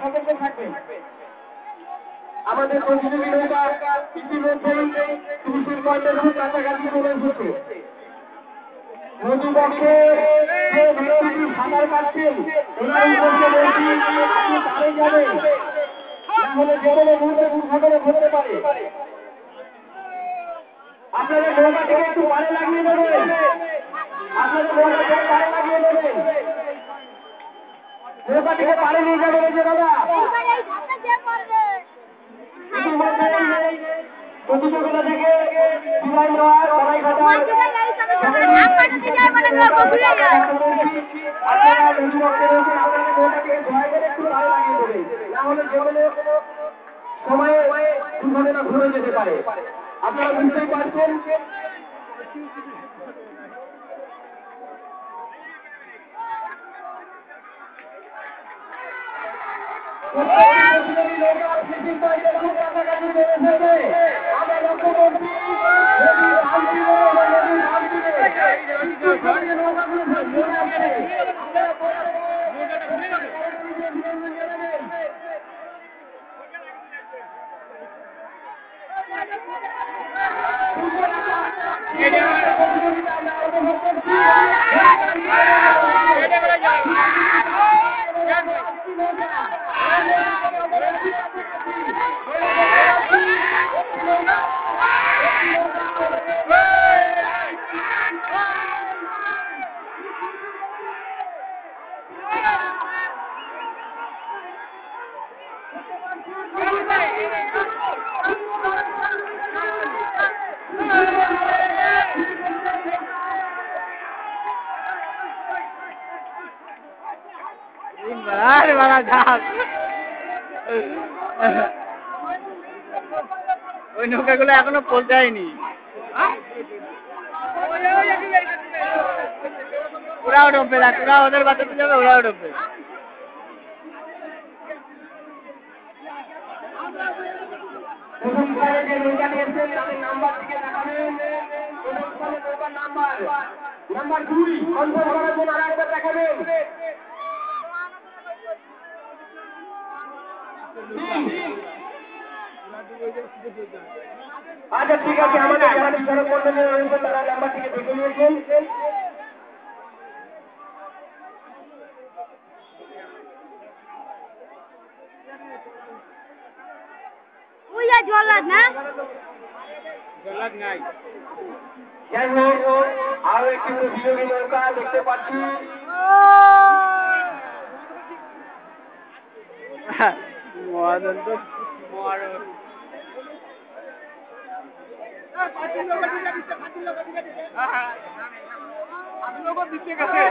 সতর্ক থাকবেন। আমাদের প্রতিযোগী নৌকা ইতিমধ্যে 30 পয়েন্টের খুব কাছাকাছি চলে এসেছে। নদীপক্ষে যে ব্যক্তিটি সাঁতার কাটছেন ওনার উপরে আপনি পারে যাবেন, না হলে যে কোনো মুহূর্তে দুর্ঘটনা ঘটতে পারে। আপনাদের নৌকা থেকে একটু পারে লাগিয়ে দেবেন, আপনাদের নৌকা থেকে পারে লাগিয়ে দেবেন, নৌকা থেকে পারে নিয়ে যাবেন। যে দাদা প্রতিযোগিতা থেকে বিদায় নেওয়ার সবাইঘাটা আপনারা নদীপক্ষে রয়েছেন, আপনাদের নৌকা থেকে দয়া করে একটু পারে লাগিয়ে দেবেন, না হলে যে কোনো সময়ে দুর্ঘটনা ঘটে যেতে পারে। আপনারা বুঝতেই পারছেন। আমরা লক্ষ্য করছি ওই নৌকাগুলো এখনো পৌঁছায়নি। ওরাও ডুববে না, ওরা ওদের বাঁচাতে যাবে, ওরাও ডুববে। নাম্বার 2 কনফার্ম করার জন্য আরেকবার দেখাবেন। আচ্ছা ঠিক আছে, আমাদের যারা বিচারক মন্ডলী রয়েছেন তারা নাম্বারটিকে দেখে নিয়েছেন। জল্লাদ না, জল্লাদ নাই। যাই হোক, আরো একটি প্রতিযোগী নৌকা দেখতে পাচ্ছি। মহাজন তো মহাজন দিচ্ছে গেছে।